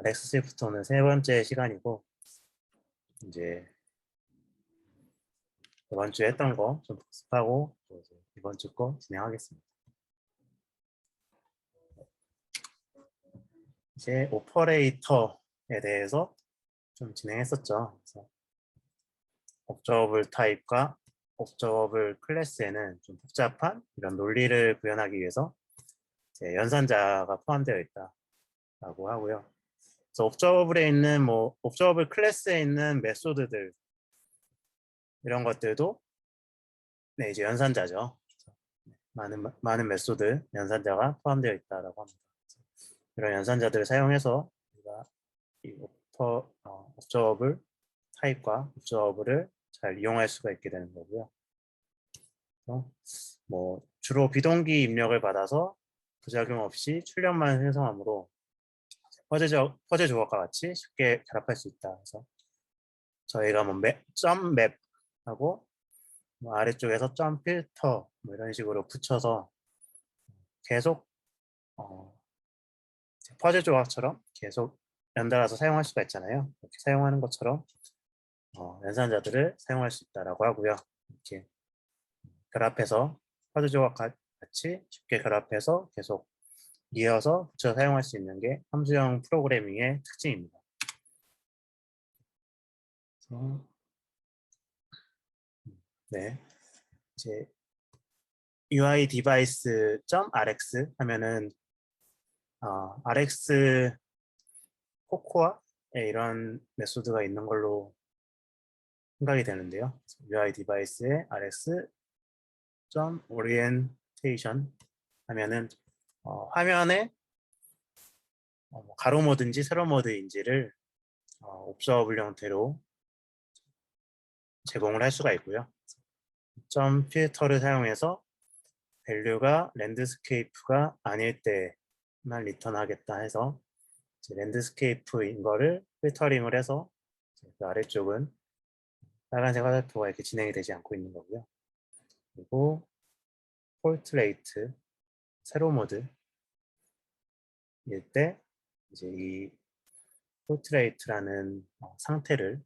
RX 스위프트는 세 번째 시간이고, 이제 이번 주에 했던 거 좀 복습하고 또 이제 이번 주 거 진행하겠습니다. 이제 오퍼레이터에 대해서 좀 진행했었죠. 그래서 옵저버블 타입과 옵저버블 클래스에는 좀 복잡한 이런 논리를 구현하기 위해서 이제 연산자가 포함되어 있다라고 하고요. 그래서 옵저버블에 있는 옵저버블 클래스에 있는 메소드들 이런 것들도 네, 이제 연산자죠. 많은 메소드 연산자가 포함되어 있다라고 합니다. 이런 연산자들을 사용해서 우리가 이 옵저버블 타입과 옵저버블을 잘 이용할 수가 있게 되는 거고요. 주로 비동기 입력을 받아서 부작용 없이 출력만 생성하므로 퍼즐 조각과 같이 쉽게 결합할 수 있다. 그래서 저희가 점 맵하고 아래쪽에서 점 필터 이런 식으로 붙여서 계속 퍼즐 조각처럼 계속 연달아서 사용할 수가 있잖아요. 이렇게 사용하는 것처럼 연산자들을 사용할 수 있다라고 하고요. 이렇게 결합해서 퍼즐 조각 같이 쉽게 결합해서 계속 이어서 붙여 사용할 수 있는 게 함수형 프로그래밍의 특징입니다. 네, 이제 UI device.rx 하면은 rx 코코아에 이런 메소드가 있는 걸로 생각이 되는데요. UI device의 rx.orientation 하면은 화면에 가로 모드인지 세로 모드인지를 옵저버블 형태로 제공을 할 수가 있고요. 점 필터를 사용해서 밸류가 랜드스케이프가 아닐 때만 리턴하겠다 해서 랜드스케이프인 거를 필터링을 해서 그 아래쪽은 빨간색 화살표가 이렇게 진행이 되지 않고 있는 거고요. 그리고 포트레이트 세로 모드일 때 이제 이 포트레이트라는 상태를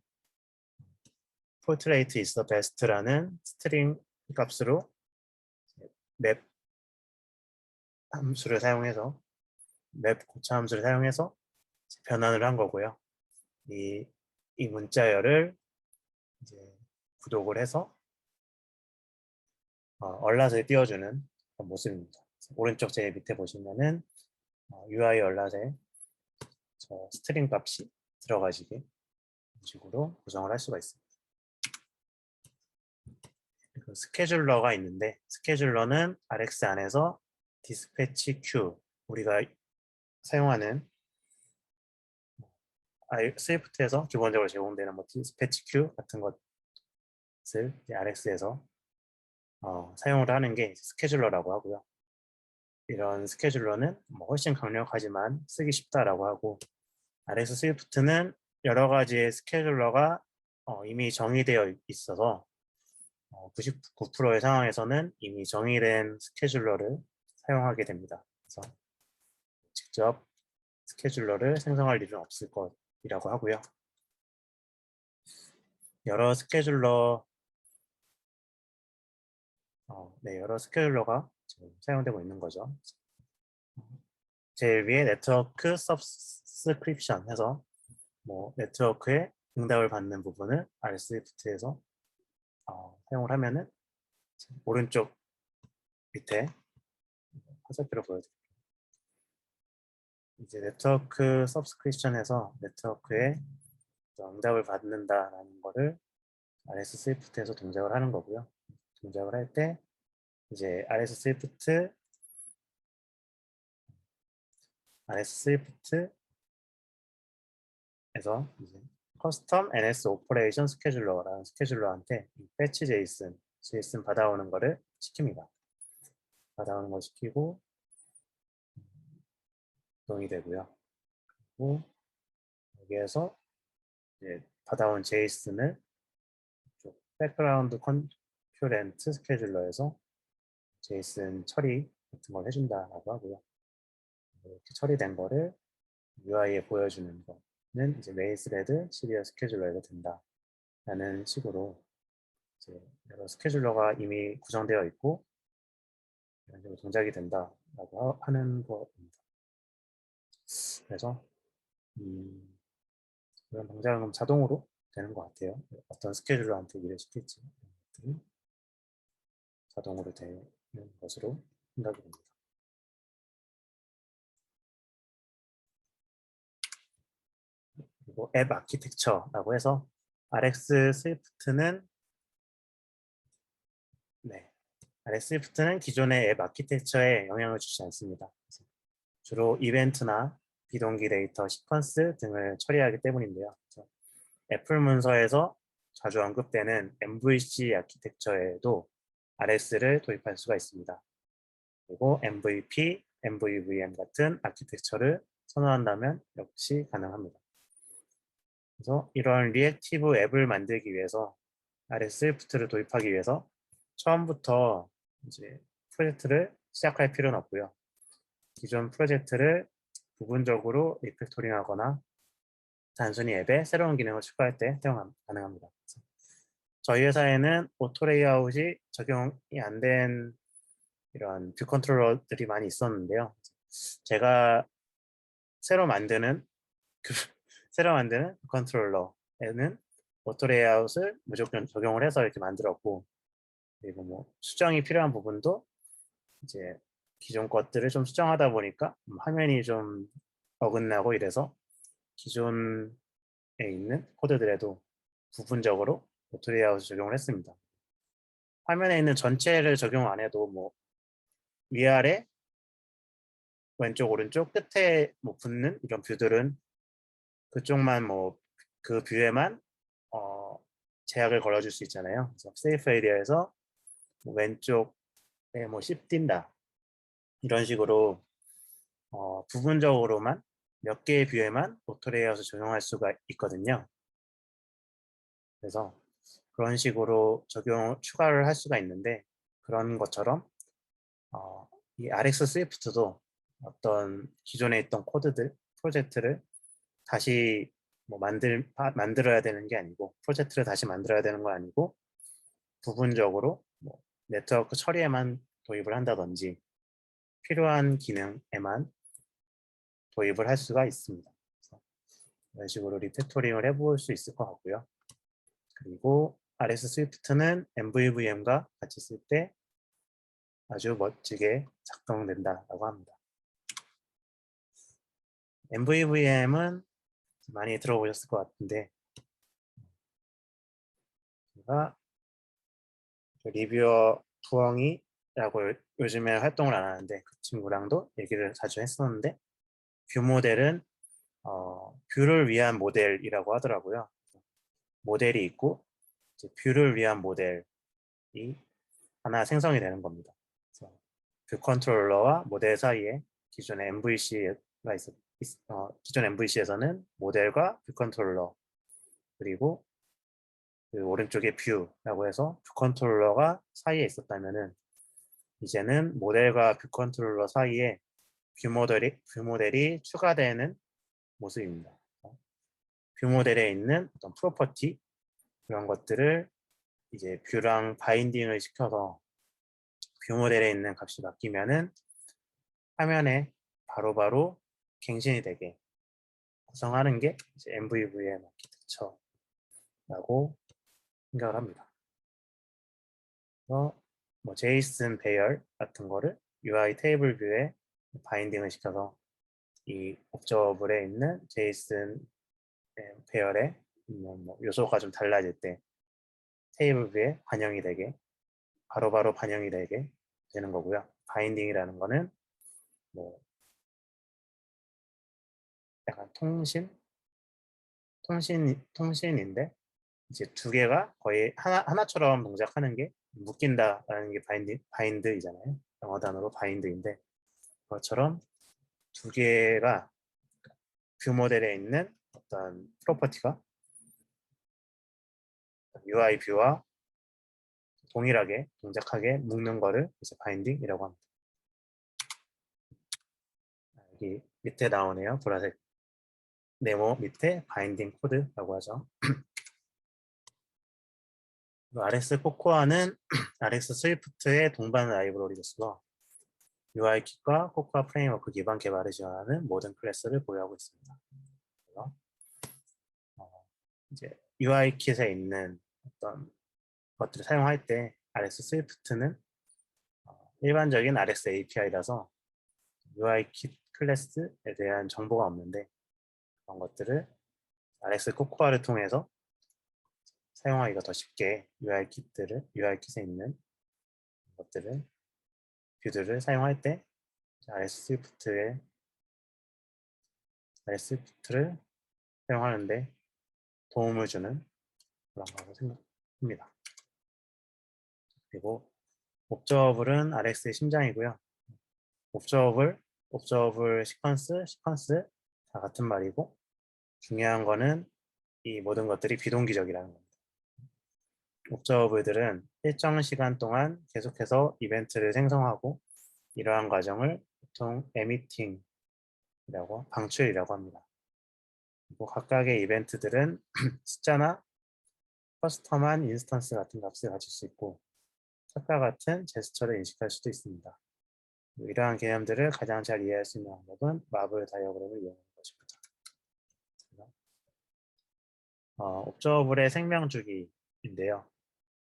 portrait is the best라는 스트링 값으로 맵 함수를 사용해서 맵 고차 함수를 사용해서 변환을 한 거고요. 이 문자열을 이제 구독을 해서 얼랏을 띄워주는 모습입니다. 오른쪽 제일 밑에 보시면은 UI 얼랏에 저 스트링 값이 들어가시게 이런 식으로 구성을 할 수가 있습니다. 그리고 스케줄러가 있는데 스케줄러는 RX 안에서 디스패치 큐 우리가 사용하는 스위프트에서 기본적으로 제공되는 디스패치 큐 같은 것을 RX에서 사용을 하는 게 스케줄러라고 하고요. 이런 스케줄러는 훨씬 강력하지만 쓰기 쉽다라고 하고 RX 스위프트는 여러 가지의 스케줄러가 이미 정의되어 있어서 99%의 상황에서는 이미 정의된 스케줄러를 사용하게 됩니다. 그래서 직접 스케줄러를 생성할 일은 없을 것이라고 하고요. 여러 스케줄러가 사용되고 있는 거죠. 제일 위에 네트워크 서브스크립션 해서 네트워크에 응답을 받는 부분을 RSwift에서 사용을 하면은 오른쪽 밑에 화살표로 보여드릴게요. 이제 네트워크 서브스크립션에서 네트워크에 응답을 받는다라는 거를 RSwift에서 동작을 하는 거고요. 동작을 할 때 이제 RSwift에서 이제 커스텀 NS 오퍼레이션 스케줄러라는 스케줄러한테 패치 JSON 받아오는 거를 시킵니다. 받아오는 걸 시키고 동이 되고요. 그리고 여기에서 이제 받아온 JSON을 백그라운드 컴큐렌트 스케줄러에서 JSON 처리 같은 걸 해준다라고 하고요. 이렇게 처리된 거를 UI에 보여주는 거는 이제 메인 스레드 시리얼 스케줄러가 된다 라는 식으로 이제 여러 스케줄러가 이미 구성되어 있고 이런 식으로 동작이 된다라고 하는 거입니다. 그래서 그런 동작은 자동으로 되는 것 같아요. 어떤 스케줄러한테 일을 시킬지 자동으로 되는 것으로 생각이 됩니다. 그리고 앱 아키텍처라고 해서 RX 스위프트는 RX 스위프트는 기존의 앱 아키텍처에 영향을 주지 않습니다. 주로 이벤트나 비동기 데이터, 시퀀스 등을 처리하기 때문인데요. 애플 문서에서 자주 언급되는 MVC 아키텍처에도 RX를 도입할 수가 있습니다. 그리고 MVP, MVVM 같은 아키텍처를 선호한다면 역시 가능합니다. 그래서 이런 리액티브 앱을 만들기 위해서 RX 스위프트를 도입하기 위해서 처음부터 이제 프로젝트를 시작할 필요는 없고요. 기존 프로젝트를 부분적으로 리팩토링하거나 단순히 앱에 새로운 기능을 추가할 때 사용 가능합니다. 저희 회사에는 오토 레이아웃이 적용이 안 된 이런 뷰 컨트롤러들이 많이 있었는데요. 제가 새로 만드는 새로 만드는 뷰 컨트롤러에는 오토 레이아웃을 무조건 적용을 해서 이렇게 만들었고, 그리고 뭐 수정이 필요한 부분도 이제 기존 것들을 좀 수정하다 보니까 화면이 좀 어긋나고 이래서 기존에 있는 코드들에도 부분적으로 오토 레이아웃을 적용을 했습니다. 화면에 있는 전체를 적용 안 해도 뭐 위아래 왼쪽 오른쪽 끝에 뭐 붙는 이런 뷰들은 그쪽만 뭐 그 뷰에만 제약을 걸어줄 수 있잖아요. 그래서 세이프 에리어에서 뭐 왼쪽에 뭐 씹 뛴다 이런 식으로 부분적으로만 몇 개의 뷰에만 오토 레이아웃을 적용할 수가 있거든요. 그래서 그런 식으로 추가를 할 수가 있는데, 그런 것처럼 이 RX 스위프트도 어떤 기존에 있던 코드들, 프로젝트를 다시 뭐 만들어야 되는 게 아니고, 프로젝트를 다시 만들어야 되는 건 아니고, 부분적으로 뭐 네트워크 처리에만 도입을 한다든지 필요한 기능에만 도입을 할 수가 있습니다. 그래서 이런 식으로 리팩토링을 해볼 수 있을 것 같고요. 그리고 RX 스위프트는 MVVM과 같이 쓸 때 아주 멋지게 작동된다라고 합니다. MVVM은 많이 들어보셨을 것 같은데, 제가 리뷰어 부엉이라고 요즘에 활동을 안 하는데 그 친구랑도 얘기를 자주 했었는데, 뷰 모델은 뷰를 위한 모델이라고 하더라고요. 모델이 있고 이제 뷰를 위한 모델이 하나 생성이 되는 겁니다. 그래서 뷰 컨트롤러와 모델 사이에 기존의 MVC가 기존 MVC에서는 모델과 뷰 컨트롤러, 그리고 그 오른쪽에 뷰라고 해서 뷰 컨트롤러가 사이에 있었다면은, 이제는 모델과 뷰 컨트롤러 사이에 뷰 모델이 추가되는 모습입니다. 뷰 모델에 있는 어떤 프로퍼티, 그런 것들을 이제 뷰랑 바인딩을 시켜서 뷰 모델에 있는 값이 바뀌면은 화면에 바로바로 갱신이 되게 구성하는 게 이제 MVVM 아키텍처라고 생각을 합니다. 그래서 뭐 제이슨 배열 같은 거를 UI 테이블 뷰에 바인딩을 시켜서 이 옵저버블에 있는 제이슨 배열에 있는 뭐 요소가 좀 달라질 때 테이블 뷰에 반영이 되게 바로바로 반영이 되게 되는 거고요. 바인딩이라는 거는 뭐 약간 통신인데 이제 두 개가 거의 하나처럼 동작하는 게 묶인다라는 게 바인드이잖아요. 영어 단어로 바인드인데, 그것처럼 두 개가 뷰 모델에 있는 어떤 프로퍼티가 UI 뷰와 동일하게 동작하게 묶는 거를 이제 바인딩이라고 합니다. 여기 밑에 나오네요. 보라색 네모 밑에 바인딩 코드라고 하죠. RX 코코아는 RX 스위프트의 동반 라이브러리로서 UI킷과 코코아 프레임워크 기반 개발을 지원하는 모든 클래스를 보유하고 있습니다. 그래서 이제 UI킷에 있는 어떤 것들을 사용할 때 RX 스위프트는 일반적인 RX API라서 UI킷 클래스에 대한 정보가 없는데 그런 것들을 RX 코코아를 통해서 사용하기가 더 쉽게 UI킷에 있는 것들을 뷰들을 사용할 때 RSwift를 사용하는데 도움을 주는 그런 거라고 생각합니다. 그리고 옵저버블은 RX의 심장이고요. 옵저버블, 시퀀스 다 같은 말이고 중요한 거는 이 모든 것들이 비동기적이라는 겁니다. 옵저버블들은 일정 시간 동안 계속해서 이벤트를 생성하고 이러한 과정을 보통 방출이라고 합니다. 그리고 각각의 이벤트들은 숫자나 커스텀한 인스턴스 같은 값을 가질 수 있고 짝과 같은 제스처를 인식할 수도 있습니다. 이러한 개념들을 가장 잘 이해할 수 있는 방법은 마블 다이어그램을 이용하는 것입니다. 옵저버블의 생명 주기인데요.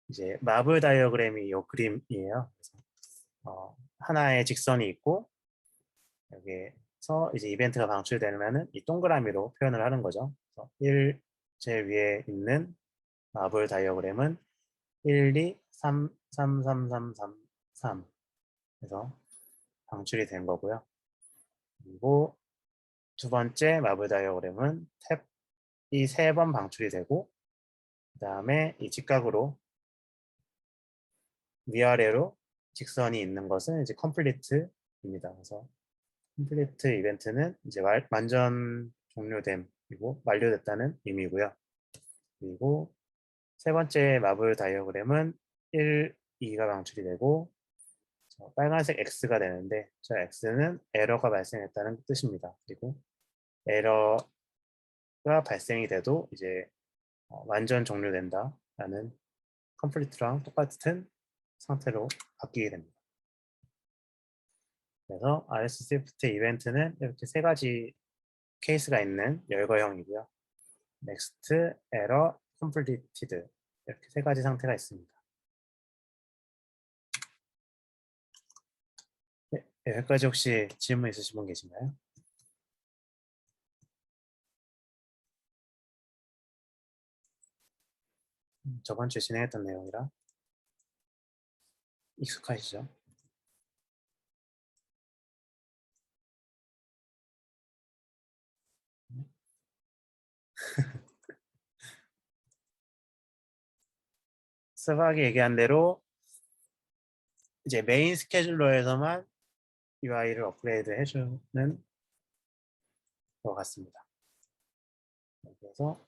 이제 마블 다이어그램이 이 그림이에요. 그래서 하나의 직선이 있고 여기에서 이제 이벤트가 방출되면은 이 동그라미로 표현을 하는 거죠. 그래서 1 제일 위에 있는 마블 다이어그램은 1, 2, 3, 3, 3, 3, 3, 3 그래서 방출이 된 거고요. 그리고 두 번째 마블 다이어그램은 탭이 3번 방출이 되고 그 다음에 이 직각으로 위아래로 직선이 있는 것은 이제 컴플리트입니다. 그래서 컴플리트 이벤트는 이제 완전 종료됨이고 완료됐다는 의미고요. 그리고 세 번째 마블 다이어그램은 1, 2가 방출이 되고 빨간색 X가 되는데 저 X는 에러가 발생했다는 뜻입니다. 그리고 에러가 발생이 돼도 이제 완전 종료된다라는 컴플리트랑 똑같은 상태로 바뀌게 됩니다. 그래서 RSwift 이벤트는 이렇게 세 가지 케이스가 있는 열거형이고요. next, error, completed 이렇게 세 가지 상태가 있습니다. 네, 여기까지 혹시 질문 있으신 분 계신가요? 저번 주에 진행했던 내용이라 익숙하시죠? 스박이 얘기한 대로 이제 메인 스케줄러에서만 UI를 업그레이드 해주는 것 같습니다. 그래서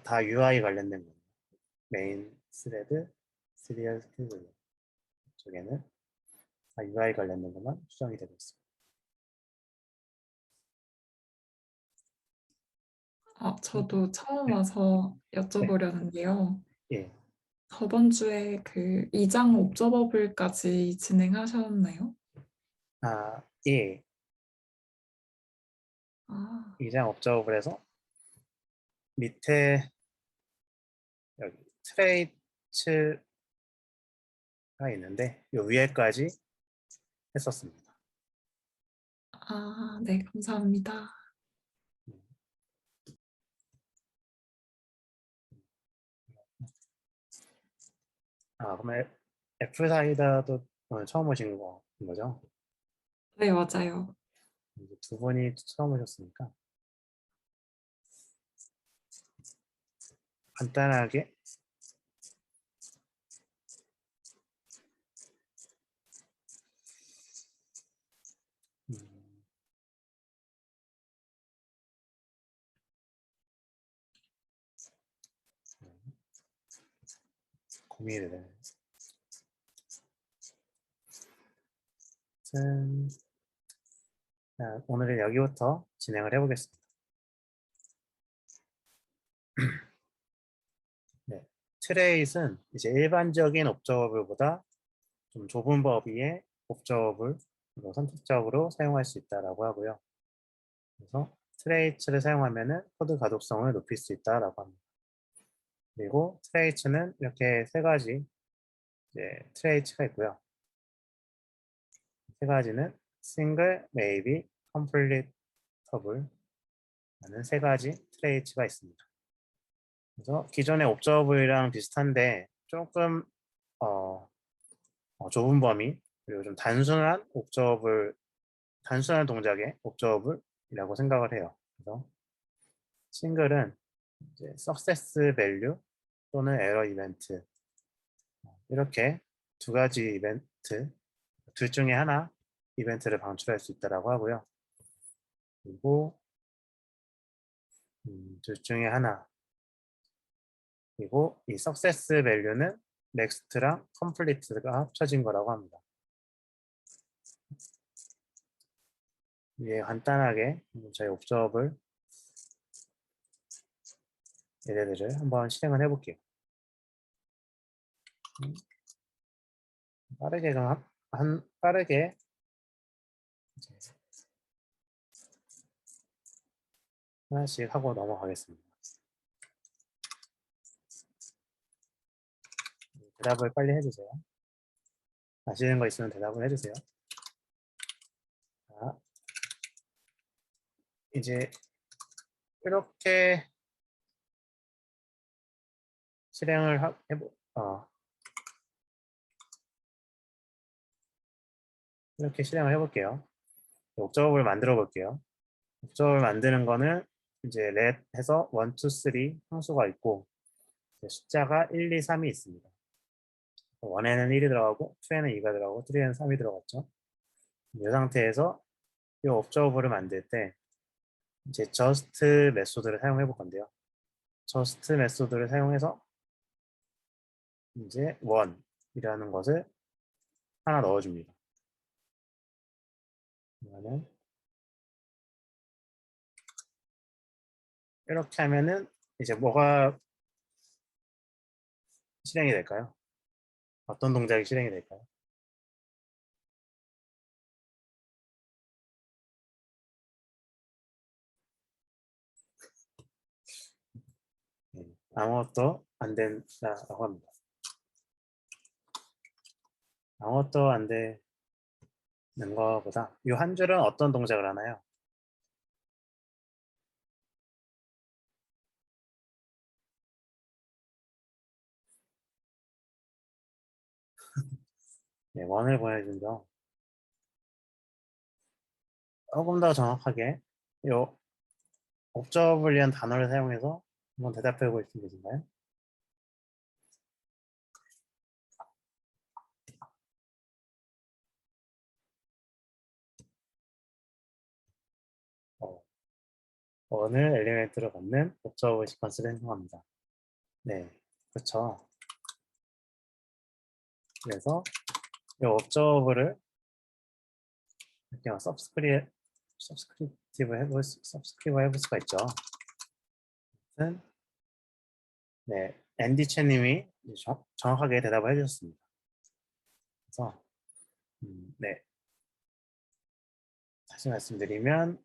다 UI 관련된 거예요. 메인 스레드, 시리얼 스케줄러 쪽에는 다 UI 관련된 것만 수정이 되고 있습니다. 저도 처음 와서 네. 여쭤보려는데요. 예. 저번 주에 그 2장 옵저버블까지 진행하셨나요? 예. 아, 이장 업저블에서 밑에 여기 트레이츠가 있는데 요 위에까지 했었습니다. 네, 감사합니다. 그럼 애플 사이다도 오늘 처음 오신 거죠? 네, 맞아요. 이제 두 분이 처음 오셨으니까 간단하게 음, 고민이 되는 오늘은 여기부터 진행을 해보겠습니다. 네, 트레이스는 이제 일반적인 옵저버블보다 좀 좁은 범위의 옵저버블 선택적으로 사용할 수 있다라고 하고요. 그래서 트레이츠를 사용하면은 코드 가독성을 높일 수 있다라고 합니다. 그리고 트레이츠는 이렇게 세 가지 트레이츠가 있고요. 세 가지는 single, maybe, completable 라는 세 가지 트레이츠가 있습니다. 그래서 기존의 옵저버블이랑 비슷한데 조금 좁은 범위 그리고 좀 단순한 단순한 동작의 옵저버블이라고 생각을 해요. 그래서 싱글은 이제 success value 또는 error 이벤트 이렇게 두 가지 이벤트 둘 중에 하나 이벤트를 방출할 수 있다라고 하고요. 그리고 둘 중에 하나 그리고 이 success value는 next랑 complete가 합쳐진 거라고 합니다. 이게 간단하게 저희 옵저버블 예제들을 한번 실행을 해볼게요. 빠르게 빠르게 하나씩 하고 넘어가겠습니다. 대답을 빨리 해주세요. 아시는 거 있으면 대답을 해주세요. 자, 이제 이렇게 실행을 이렇게 실행을 해볼게요. 옵저버블 만들어 볼게요. 옵저버블 만드는 거는 이제 let 해서 1, 2, 3 함수가 있고 숫자가 1, 2, 3이 있습니다. 1에는 1이 들어가고 2에는 2가 들어가고 3에는 3이 들어갔죠. 이 상태에서 이 옵저버블을 만들 때 이제 just 메소드를 사용해 볼 건데요. just 메소드를 사용해서 이제 1이라는 것을 하나 넣어줍니다. 그러면 이렇게 하면은 이제 뭐가 실행이 될까요? 어떤 동작이 실행이 될까요? 아무것도 안 된다라고 합니다. 아무것도 안 되는 것보다 이 한 줄은 어떤 동작을 하나요? 네, 원을 보내준죠. 조금 더 정확하게 이 옵저버블이라는 단어를 사용해서 한번 대답해 볼 수 있으신가요? 어, 원을 엘리멘트로 받는 옵저버 시퀀스를 행성합니다. 네, 그렇죠. 그래서 이 옵저버블을 이렇게 서브스크립티브 해볼 수가 있죠. 네, 앤디 채님이 정확하게 대답을 해주셨습니다. 그래서 네, 다시 말씀드리면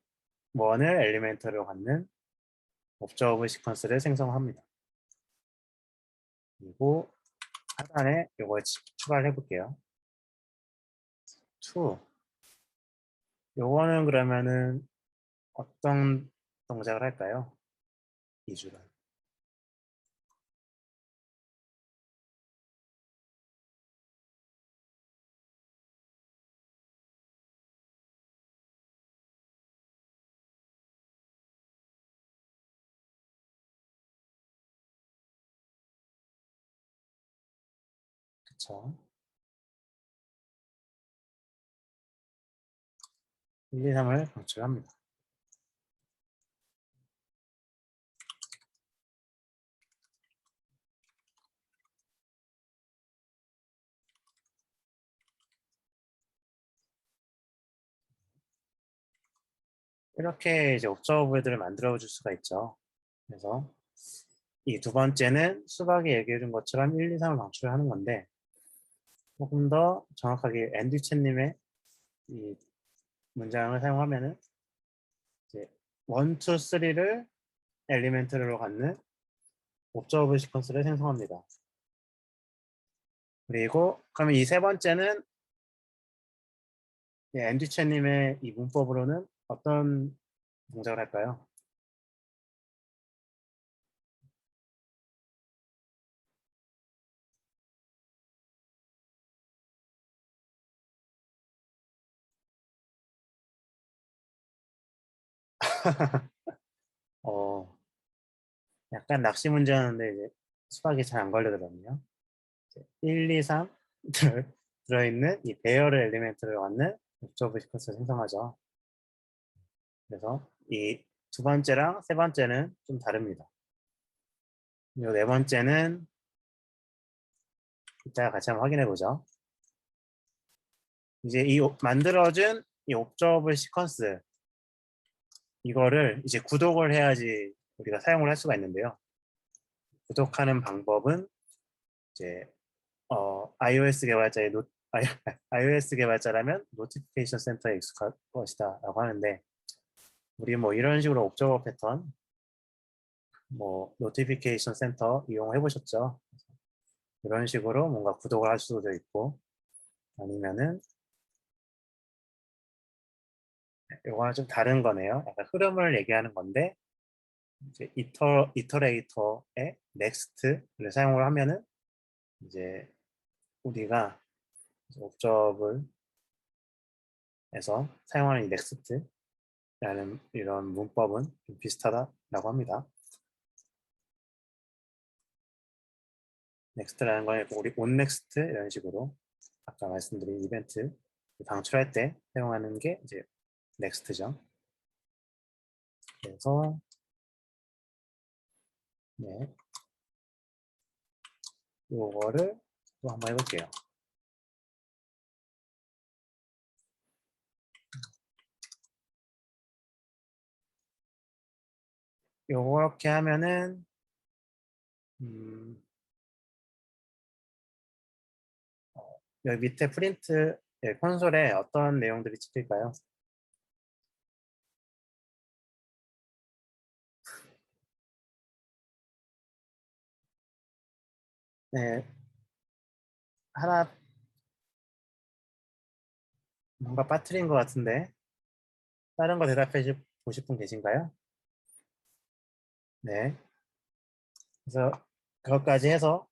원을 엘리멘터로 갖는 옵저버 시퀀스를 생성합니다. 그리고 하단에 이걸 추가를 해볼게요. to 요거는 그러면은 어떤 동작을 할까요? 이 줄은 그쵸? 1, 2, 3을 방출합니다. 이렇게 이제 옵저버블들을 만들어 줄 수가 있죠. 그래서 이 두 번째는 수박이 얘기해 준 것처럼 1, 2, 3을 방출하는 건데 조금 더 정확하게 앤드류첸님의 이 문장을 사용하면은 이제 1, 2, 3를 엘리멘트로 갖는 옵저버 시퀀스를 생성합니다. 그리고 그러면 이 세 번째는 앤드류첸님의 이 문법으로는 어떤 동작을 할까요? 어, 약간 낚시 문제였는데 이제 수박이 잘 안 걸려들었네요. 1, 2, 3 들어있는 이 배열의 엘리멘트를 갖는 옵저버 시퀀스를 생성하죠. 그래서 이 두 번째랑 세 번째는 좀 다릅니다. 이 네 번째는 이따가 같이 한번 확인해 보죠. 이제 이 만들어진 이 옵저버 시퀀스 이거를 이제 구독을 해야지 우리가 사용을 할 수가 있는데요. 구독하는 방법은 이제 iOS 개발자의 iOS 개발자라면 노티피케이션 센터에 익숙할 것이다라고 하는데 우리 뭐 이런 식으로 옵저버 패턴 뭐 노티피케이션 센터 이용해 보셨죠? 이런 식으로 뭔가 구독을 할 수도 있고 아니면은 이거는 좀 다른 거네요. 약간 흐름을 얘기하는 건데 이제 이터레이터의 넥스트를 사용을 하면은 이제 우리가 옵저블에서 사용하는 이 넥스트라는 이런 문법은 좀 비슷하다라고 합니다. 넥스트라는 건 우리 온넥스트 이런 식으로 아까 말씀드린 이벤트 방출할 때 사용하는 게 이제 넥스트죠. 그래서 네, 이거를 또 한번 해볼게요. 요렇게 하면은 여기 밑에 프린트 콘솔에 어떤 내용들이 찍힐까요? 네, 하나 뭔가 빠뜨린 것 같은데 다른 거 대답해 보고 싶은 계신가요? 네, 그래서 그것까지 해서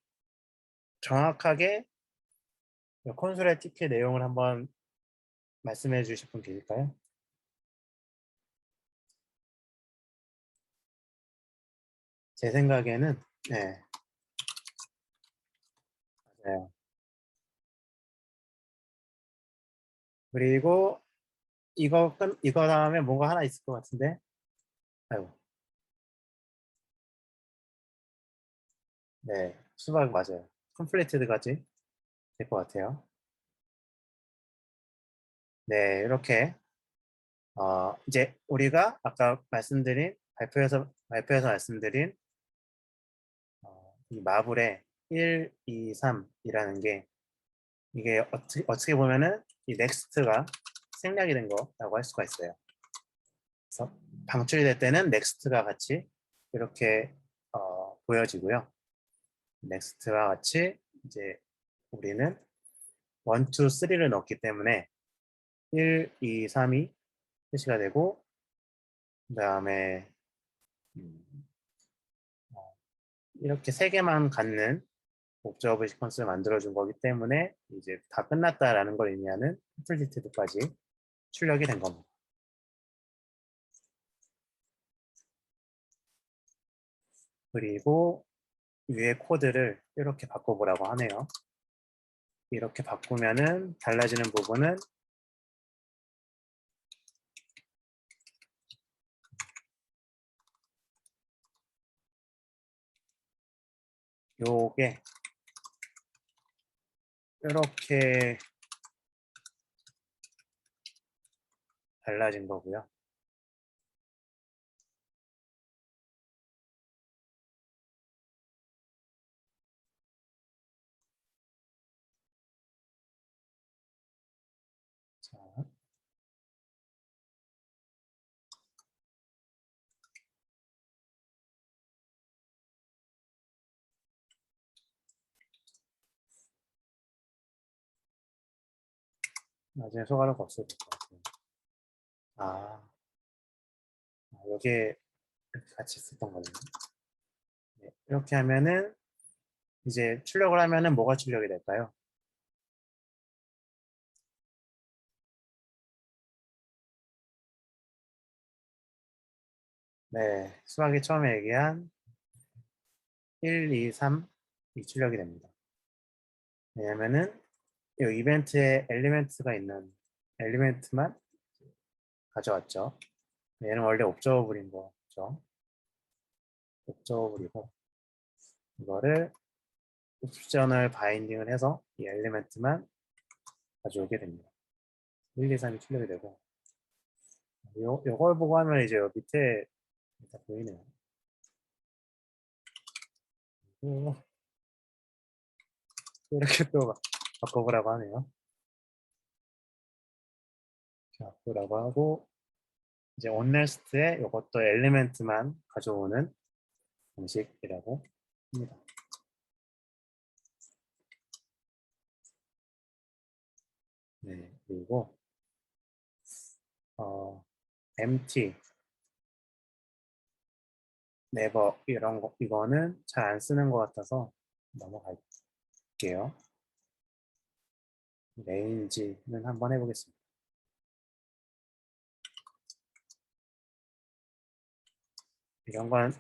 정확하게 콘솔에 찍힐 내용을 한번 말씀해 주실 분 계실까요? 제 생각에는 네, 맞아요. 그리고 이거 다음에 뭔가 하나 있을 것 같은데 아이고, 네, 수박 맞아요. 컴플리트드까지 될 것 같아요. 네, 이렇게 이제 우리가 아까 말씀드린 발표에서 말씀드린 이 마블의 1, 2, 3이라는 게 이게 어떻게 보면은 이 넥스트가 생략이 된 거라고 할 수가 있어요. 그래서 방출이 될 때는 넥스트가 같이 이렇게 보여지고요. 넥스트와 같이 이제 우리는 1, 2, 3를 넣었기 때문에 1, 2, 3이 표시가 되고 그 다음에 이렇게 세 개만 갖는 옵저버 시퀀스를 만들어준 거기 때문에 이제 다 끝났다라는 걸 의미하는 컴플리티드까지 출력이 된 겁니다. 그리고 위에 코드를 이렇게 바꿔보라고 하네요. 이렇게 바꾸면은 달라지는 부분은 요게 이렇게 달라진 거고요. 자, 나중에 소가루가 없어질 것 같아요. 여기에 이렇게 같이 있었던 거네요. 네, 이렇게 하면은 이제 출력을 하면은 뭐가 출력이 될까요? 네, 수학이 처음에 얘기한 1, 2, 3이 출력이 됩니다. 왜냐면은 이 이벤트에 엘리멘트가 있는 엘리멘트만 가져왔죠. 얘는 원래 옵저버블인 거죠. 옵저버블이고 이거를 옵션을 바인딩을 해서 이 엘리멘트만 가져오게 됩니다. 1, 2, 3이 출력이 되고 요걸 보고 하면 이제 요 밑에 다 보이네요. 또 이렇게 또 바꿔보라고 하네요. 바꾸라고 하고 이제 온네스트에 이것도 엘리멘트만 가져오는 방식이라고 합니다. 네, 그리고 empty, never 이런 거 이거는 잘 안 쓰는 것 같아서 넘어갈게요. range는 한번 해보겠습니다. 이런 건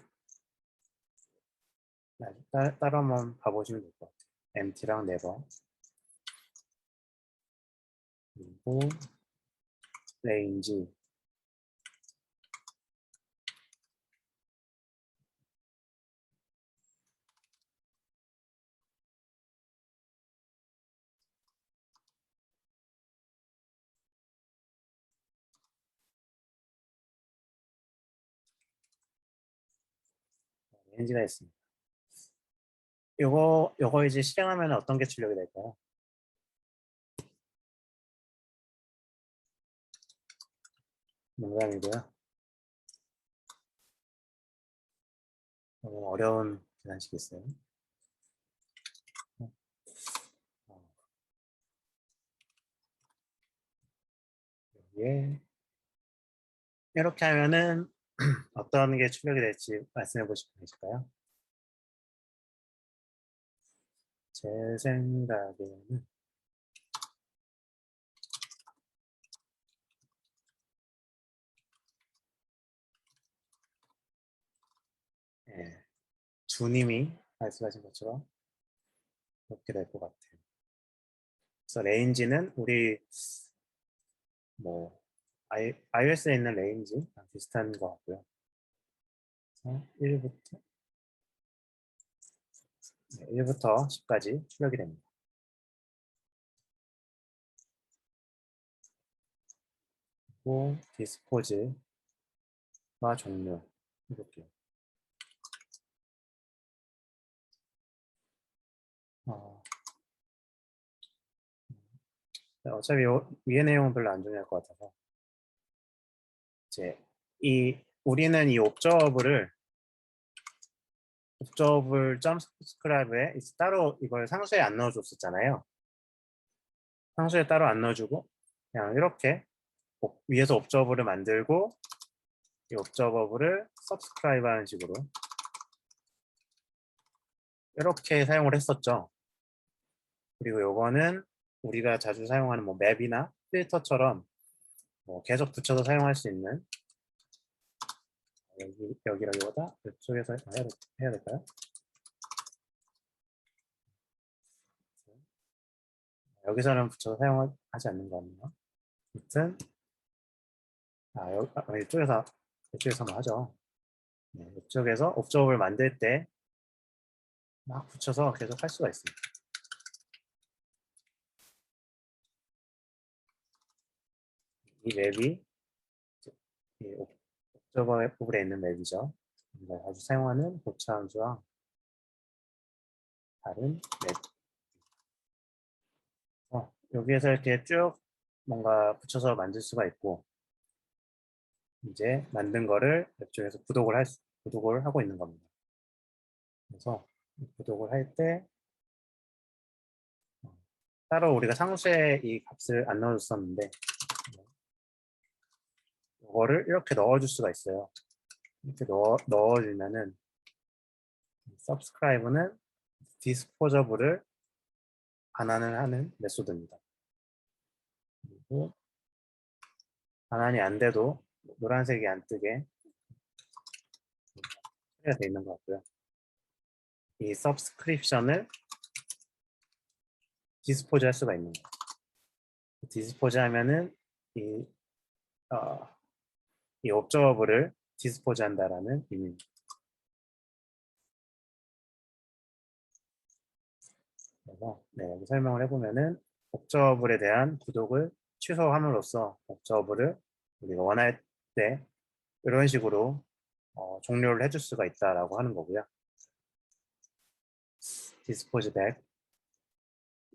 따로 한번 봐보시면 될 것 같아요. empty랑 never 그리고 range range가 있습니다. 요거 이제 실행하면 어떤 게 출력이 될까요? 농담이고요. 너무 어려운 계산식이 있어요. 여기에 이렇게 하면은 어떤 게 출력이 될지 말씀해 보실 수 있을까요? 제 생각에는 예, 주님이 말씀하신 것처럼 그렇게 될 것 같아요. 그래서 레인지는 우리 뭐 iOS에 있는 레인지랑 비슷한 것 같고요. 그래서 1부터 10까지 출력이 됩니다. 그리고 디스포즈와 종료 해볼게요. 어차피 위의 내용은 별로 안 중요할 것 같아서 이제 우리는 이 옵저블 점 스크라이브에 따로 이걸 상수에 안 넣어줬었잖아요. 상수에 따로 안 넣어주고 그냥 이렇게 위에서 옵저버블을 만들고 이 옵저버블을 서브스크라이브 하는 식으로 이렇게 사용을 했었죠. 그리고 요거는 우리가 자주 사용하는 뭐 맵이나 필터처럼 뭐 계속 붙여서 사용할 수 있는 여기라기보다 이쪽에서 해야 될까요? 여기서는 붙여서 사용하지 않는 거 아니에요? 아무튼 이쪽에서만 하죠. 네, 이쪽에서 옵저버블 만들 때 막 붙여서 계속 할 수가 있습니다. 이 맵이 이 옵저버블에 있는 맵이죠. 우리가 자주 사용하는 고차 함수와 다른 맵. 여기에서 이렇게 쭉 뭔가 붙여서 만들 수가 있고, 이제 만든 거를 이쪽에서 구독을 하고 있는 겁니다. 그래서 구독을 할 때 따로 우리가 상수에 이 값을 안 넣어줬었는데 이거를 이렇게 넣어줄 수가 있어요. 이렇게 넣어주면은 subscribe는 disposa블을 반환을 하는 메소드입니다. 그리고 반환이 안 돼도 노란색이 안 뜨게 처리가 되어 있는 것 같고요. 이 subscription을 디스포즈 할 수가 있는 거예요. 디스포즈 하면은 이, 이 옵저버블을 디스포즈 한다라는 의미입니다. 그래서 여기 설명을 해보면은 옵저버블에 대한 구독을 취소함으로써 옵저버블을 우리가 원할 때 이런 식으로 종료를 해줄 수가 있다라고 하는 거고요. 디스포즈 백.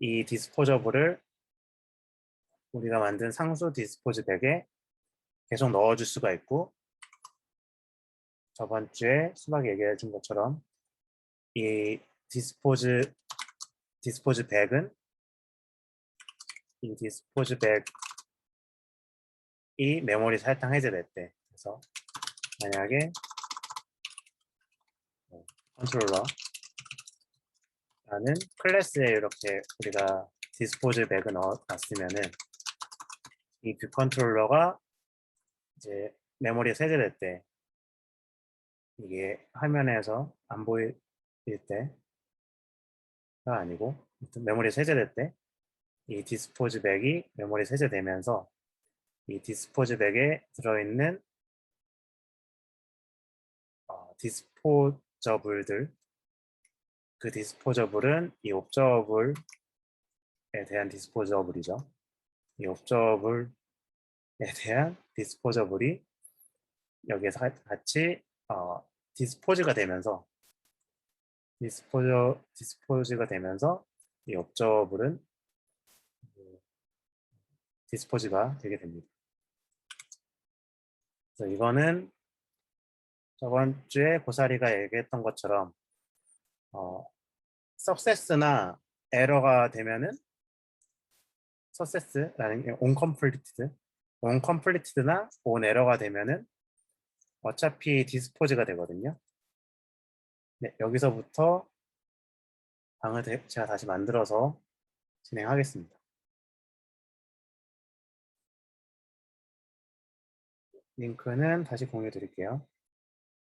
이 디스포저블을 우리가 만든 상수 디스포즈 백에 계속 넣어줄 수가 있고, 저번 주에 수박이 얘기해 준 것처럼 이 디스포즈 백은 이 디스포즈 백이 메모리 사탕 해제될 때, 그래서 만약에 컨트롤러라는 클래스에 이렇게 우리가 디스포즈 백을 넣어놨으면은 이 뷰 컨트롤러가 이제 메모리에 세제될 때 이게 화면에서 안 보일 때가 아니고 메모리 세제될 때 이 디스포즈 백이 메모리 세제되면서 이 디스포즈 백에 들어있는 디스포저블들, 그 디스포저블은 이 옵저블에 대한 디스포저블이죠. 이 옵저블에 대한 디스포저블이 여기에서 같이 디스포즈가 되면서 디스포즈가 되면서 이 옵저블은 디스포즈가 되게 됩니다. 그래서 이거는 저번 주에 고사리가 얘기했던 것처럼 석세스나 에러가 되면은 석세스라는 게 oncompleted나 on 에러가 되면은 어차피 디스포즈가 되거든요. 네, 여기서부터 방을 제가 다시 만들어서 진행하겠습니다. 링크는 다시 공유해 드릴게요.